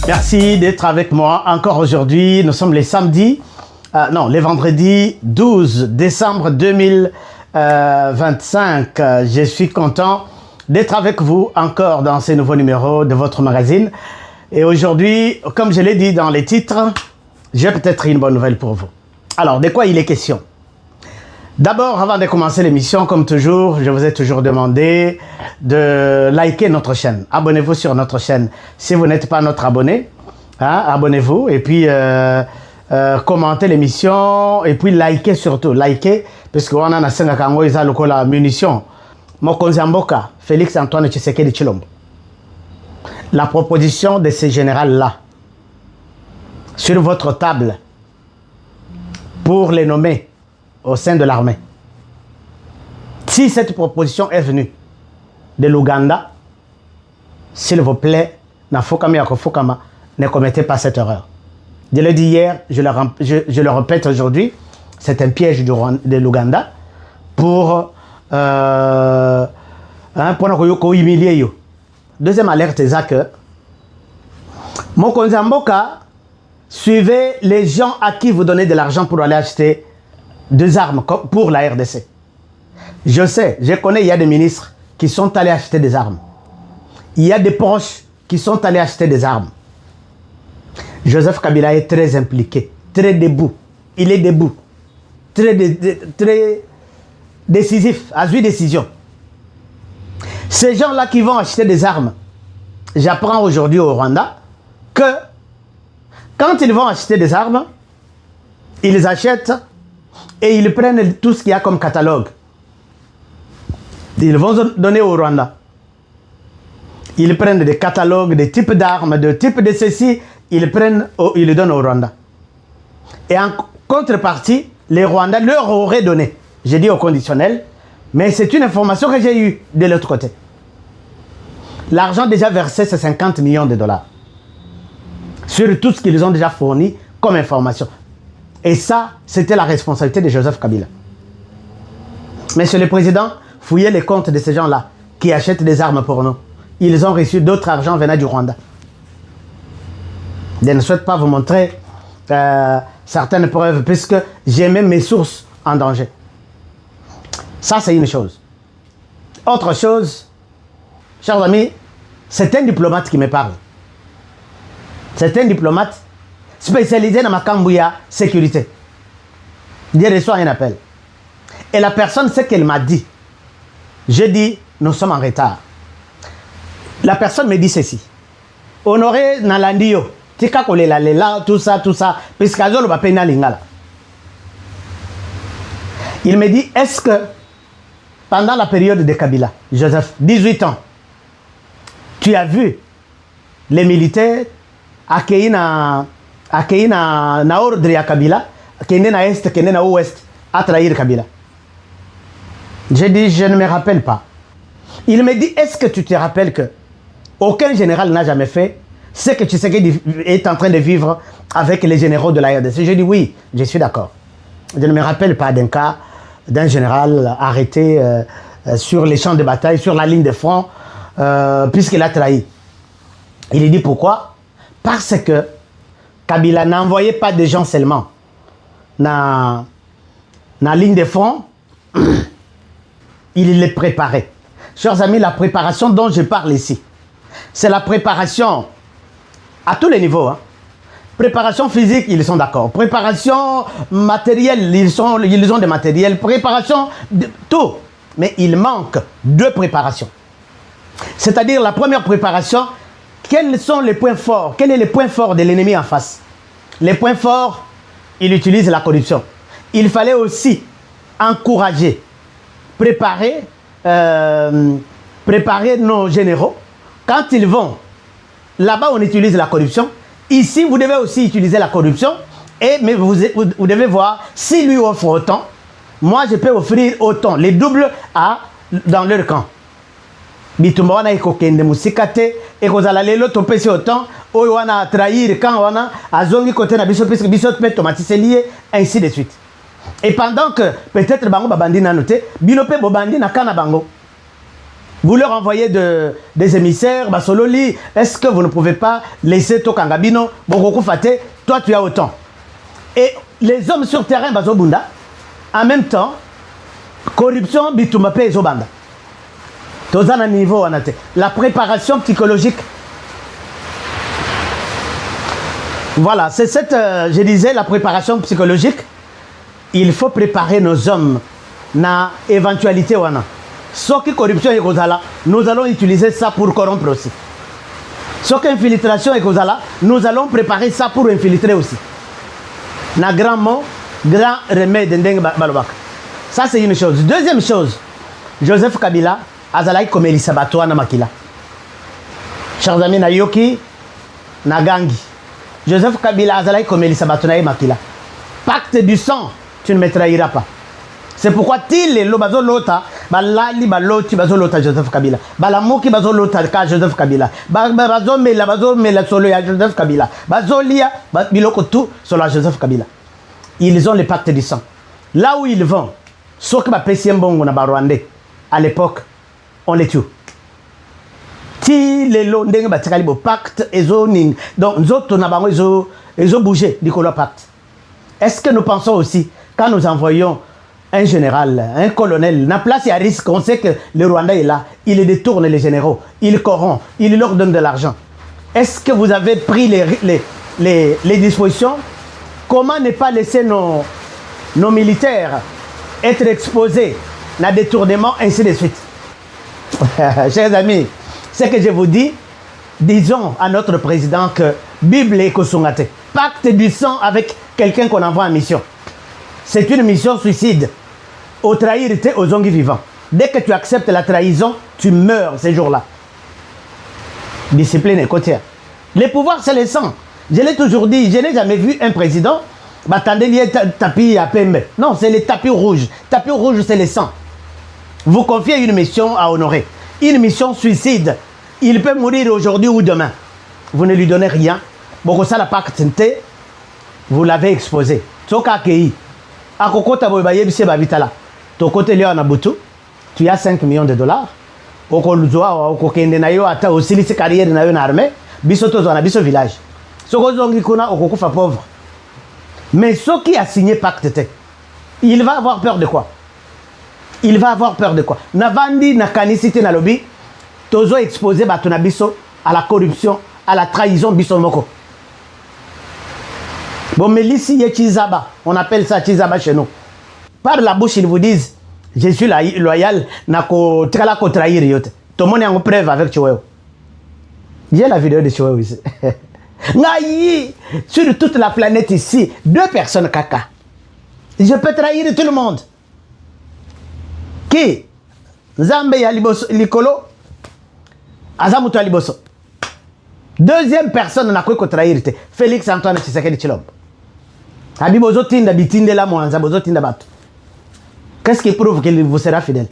Merci d'être avec moi encore aujourd'hui. Nous sommes les vendredis 12 décembre 2025. Je suis content d'être avec vous encore dans ce nouveau numéro de votre magazine. Et aujourd'hui, comme je l'ai dit dans les titres, j'ai peut-être une bonne nouvelle pour vous. Alors, de quoi il est question? D'abord, avant de commencer l'émission, comme toujours, je vous ai toujours demandé de liker notre chaîne. Abonnez-vous sur notre chaîne. Si vous n'êtes pas notre abonné, hein, abonnez-vous et puis commentez l'émission et puis likez surtout. Likez, parce qu'on a un Kango, ils ont la munition. Mokonzi Mboka, Félix Antoine Tshisekedi Tshilombo. La proposition de ces généraux-là sur votre table pour les nommer au sein de l'armée. Si cette proposition est venue de l'Ouganda, s'il vous plaît, ne commettez pas cette erreur. Je l'ai dit hier, je le répète aujourd'hui, c'est un piège de l'Ouganda pour humilier. Deuxième alerte, c'est que Mokonzi Mboka, suivez les gens à qui vous donnez de l'argent pour aller acheter des armes pour la RDC. Je sais, je connais, il y a des ministres qui sont allés acheter des armes. Il y a des proches qui sont allés acheter des armes. Joseph Kabila est très impliqué, très debout. Il est debout, très décisif, a eu décision. Ces gens-là qui vont acheter des armes, j'apprends aujourd'hui au Rwanda que quand ils vont acheter des armes, ils achètent et ils prennent tout ce qu'il y a comme catalogue. Ils vont donner au Rwanda. Ils prennent des catalogues, des types d'armes, des types de ceci, ils le donnent au Rwanda. Et en contrepartie, les Rwandais leur auraient donné. J'ai dit au conditionnel, mais c'est une information que j'ai eue de l'autre côté. L'argent déjà versé, c'est 50 millions de dollars. Sur tout ce qu'ils ont déjà fourni comme information. Et ça, c'était la responsabilité de Joseph Kabila. Monsieur le Président, fouillez les comptes de ces gens-là qui achètent des armes pour nous. Ils ont reçu d'autres argent venant du Rwanda. Je ne souhaite pas vous montrer certaines preuves puisque j'ai même mes sources en danger. Ça, c'est une chose. Autre chose, chers amis, c'est un diplomate qui me parle. C'est un diplomate spécialisé dans ma cambouya sécurité. Je reçois un appel. Et la personne, ce qu'elle m'a dit, j'ai dit, nous sommes en retard. La personne me dit ceci. Honoré Nalandio, tika kolela lela, tout ça, puisqu'azolo va payer lingala. Il me dit, est-ce que pendant la période de Kabila, Joseph, 18 ans, tu as vu les militaires accueillis na ordre ya Kabila, kende na est, kende na ouest, à trahir Kabila? J'ai dit, je ne me rappelle pas. Il me dit, est-ce que tu te rappelles que aucun général n'a jamais fait ce que Tshisekedi est en train de vivre avec les généraux de la RDC? J'ai dit, oui, je suis d'accord. Je ne me rappelle pas d'un cas d'un général arrêté sur les champs de bataille, sur la ligne de front, puisqu'il a trahi. Il dit pourquoi? Parce que Kabila n'envoyait pas des gens seulement dans la ligne de front, il les préparait. Chers amis, la préparation dont je parle ici, c'est la préparation à tous les niveaux. Hein. Préparation physique, ils sont d'accord. Préparation matérielle, ils ont des matériels. Préparation, tout. Mais il manque deux préparations. C'est-à-dire la première préparation, quels sont les points forts? Quel est le point fort de l'ennemi en face? Les points forts, il utilise la corruption. Il fallait aussi encourager, préparer nos généraux. Quand ils vont, là-bas on utilise la corruption. Ici, vous devez aussi utiliser la corruption. Mais vous devez voir, si lui offre autant, moi je peux offrir autant, les doubles dans leur camp. Bitumba wana ikokende musikate ekozala lelo topesi autant oyo wana trahir quand wana azongi côté na biso puisque biso pe tomatise lié ainsi de suite. Et pendant que peut-être bango babandi na noté bino pe bobandi na kana bango. Vous leur envoyez des émissaires, Basololi, est-ce que vous ne pouvez pas laisser Tokangabino, Bokoko Fate, toi tu as autant. Et les hommes sur terrain, Bazobunda, en même temps, corruption, Bitumape et Zobanda. Tozana niveau, la préparation psychologique. Voilà, c'est cette, je disais, la préparation psychologique. Il faut préparer nos hommes na éventualité wana. Sauf que corruption et Kozala, nous allons utiliser ça pour corrompre aussi. Sauf qu'infiltration et Kozala, nous allons préparer ça pour infiltrer aussi. Na grand mot, grand remède ndenge balobak. Ça c'est une chose. Deuxième chose, Joseph Kabila azalaki comme Elisabato na makila. Chers amis na yoki na gangi. Joseph Kabila azalaki comme Elisabato na makila. Pacte du sang, tu ne me trahiras pas. C'est pourquoi Tile lo bazo lota balali baloti bazo lota Joseph Kabila. Balamoki bazo lota ka Joseph Kabila. Bazo mela solo ya Joseph Kabila. Bazo lia biloko tout sur la Joseph Kabila. Ils ont le pacte du sang. Là où ils vont, sauf que ba pesi mbongo na Rwandais à l'époque, on les tue. Tile lo ndenge batikali bo pacte ezo ning. Donc nzoto na bango ezo bouger dikolo pacte. Est-ce que nous pensons aussi quand nous envoyons un général, un colonel, na place il y a risque, on sait que le Rwandais est là, il détourne les généraux, il corrompt, il leur donne de l'argent. Est-ce que vous avez pris les dispositions? Comment ne pas laisser nos militaires être exposés à détournement, ainsi de suite? Chers amis, ce que je vous dis, disons à notre président que Bible est Kosungate, pacte du sang avec quelqu'un qu'on envoie en mission. C'est une mission suicide. Au trahir, tu es aux ongues vivants. Dès que tu acceptes la trahison, tu meurs ces jours-là. Discipline et côtière. Les pouvoirs, c'est le sang. Je l'ai toujours dit, je n'ai jamais vu un président attendez tapis à PMB. Non, c'est les tapis rouges. Tapis rouge, c'est le sang. Vous confiez une mission à honorer. Une mission suicide. Il peut mourir aujourd'hui ou demain. Vous ne lui donnez rien. Bon, ça, la pacte, vous l'avez exposé. Soka Kei. À Kokota Bobaye Bise Babitala. Ton côté Léon Nabutu, tu as 5 millions de dollars. Au Kolzoa, au Kokende Nayo, ata aussi les carrières de Nayo armée. Bisoto dans Biso village. Sokozongi Kuna, au Kokufa pauvre. Mais ce qui a signé pacte, il va avoir peur de quoi? Il va avoir peur de quoi? Navandi, Nakanisiti, Nalobi, Tozo exposé Batonabiso à la corruption, à la trahison Bisomoko. Bon, mais ici, il y a Chizaba. On appelle ça Chizaba chez nous. Par la bouche, ils vous disent, je suis loyal, nako trala ko trahir yote. Tout le monde est en preuve avec Chouéo. J'ai la vidéo de Chouéo ici. Naï, sur toute la planète ici, 2 personnes caca. Je peux trahir tout le monde. Qui? Zambe ya Likolo, Azamuto Liboso. Deuxième personne n'a quoi trahir, Félix Antoine Tshisekedi Tshilombo. Abibozo tinda bitinde la mwanza bozo tinda batu. Qu'est-ce qui prouve qu'il vous sera fidèle?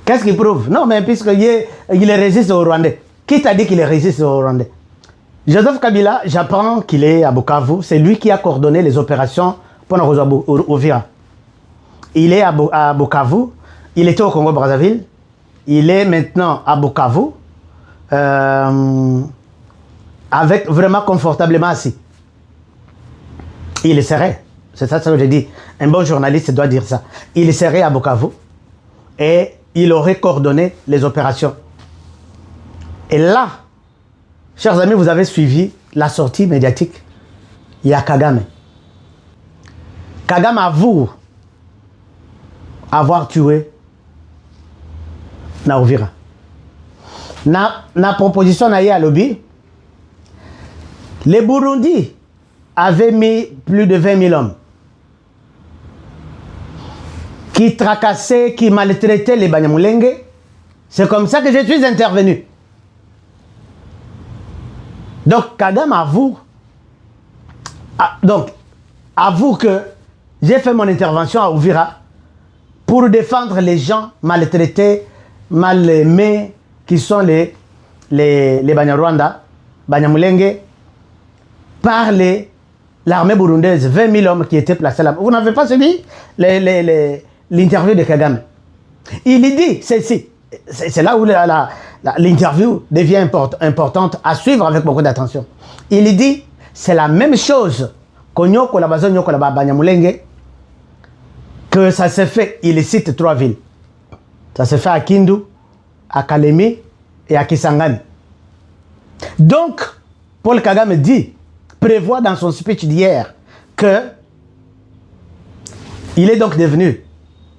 Qu'est-ce qui prouve? Non, mais puisque il résiste au Rwandais. Qui t'a dit qu'il résiste au Rwandais? Joseph Kabila, j'apprends qu'il est à Bukavu. C'est lui qui a coordonné les opérations pour Uvira. Il est à Bukavu. Il était au Congo-Brazzaville. Il est maintenant à Bukavu. Avec vraiment confortablement assis. Il serait, c'est ça que je dis, un bon journaliste doit dire ça. Il serait à Bukavu et il aurait coordonné les opérations. Et là, chers amis, vous avez suivi la sortie médiatique. Il y a Kagame. Kagame avoue avoir tué na Uvira. Na proposition na à lobby, les Burundi avaient mis plus de 20 000 hommes qui tracassaient, qui maltraitaient les Banyamulenge. C'est comme ça que je suis intervenu. Donc Kagame avoue que j'ai fait mon intervention à Uvira pour défendre les gens maltraités, mal aimés, qui sont les Banyarwanda, Banyamulenge, par l'armée burundaise, 20 000 hommes qui étaient placés là. Vous n'avez pas suivi l'interview de Kagame? Il dit ceci, C'est là où l'interview devient importante à suivre avec beaucoup d'attention. Il dit, c'est la même chose que ça se fait, il cite 3 villes. Ça se fait à Kindu, à Kalemi et à Kisangani. Donc, Paul Kagame dit, prévoit dans son speech d'hier que il est donc devenu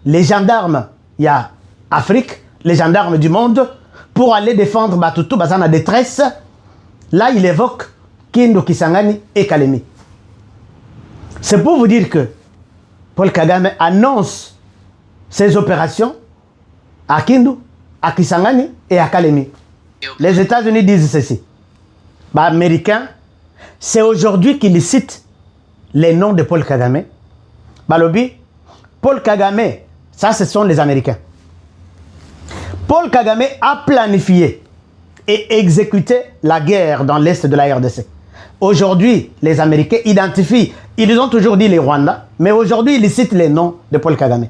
les gendarmes, il y a Afrique, les gendarmes du monde, pour aller défendre Batutu, Bazana détresse. Là, il évoque Kindu, Kisangani et Kalemi. C'est pour vous dire que Paul Kagame annonce ses opérations à Kindu, à Kisangani et à Kalemi. Les États-Unis disent ceci. Américains, c'est aujourd'hui qu'ils citent les noms de Paul Kagame. Balobi, Paul Kagame, ça ce sont les Américains. Paul Kagame a planifié et exécuté la guerre dans l'est de la RDC. Aujourd'hui, les Américains identifient, ils ont toujours dit les Rwandais, mais aujourd'hui, ils citent les noms de Paul Kagame.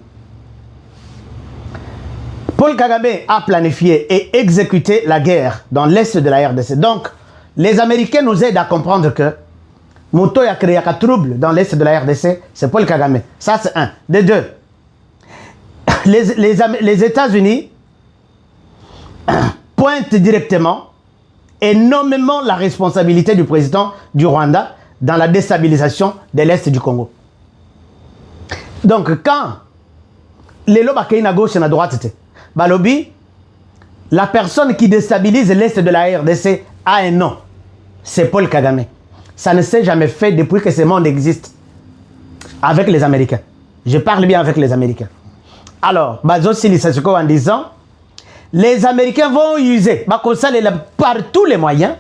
Paul Kagame a planifié et exécuté la guerre dans l'est de la RDC. Donc, les Américains nous aident à comprendre que Moto a créé un trouble dans l'est de la RDC, c'est Paul Kagame. Ça, c'est un. De deux, les États-Unis pointent directement et nommément la responsabilité du président du Rwanda dans la déstabilisation de l'Est du Congo. Donc, quand les lobes à gauche et à droite, Balobi, la personne qui déstabilise l'Est de la RDC a un nom. C'est Paul Kagame. Ça ne s'est jamais fait depuis que ce monde existe avec les Américains. Je parle bien avec les Américains. Alors, Bazo Silisasiko en disant, les Américains vont user par tous les moyens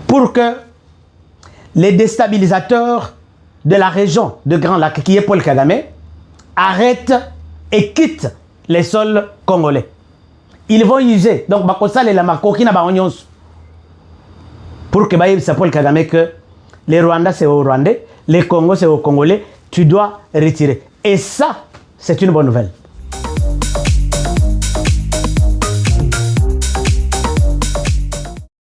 pour que les déstabilisateurs de la région de Grand Lac, qui est Paul Kagame, arrêtent et quittent les sols congolais. Ils vont user. Donc, pour que c'est Paul Kagame que les Rwandais c'est aux Rwandais, les Congos c'est aux Congolais, tu dois retirer. Et ça, c'est une bonne nouvelle.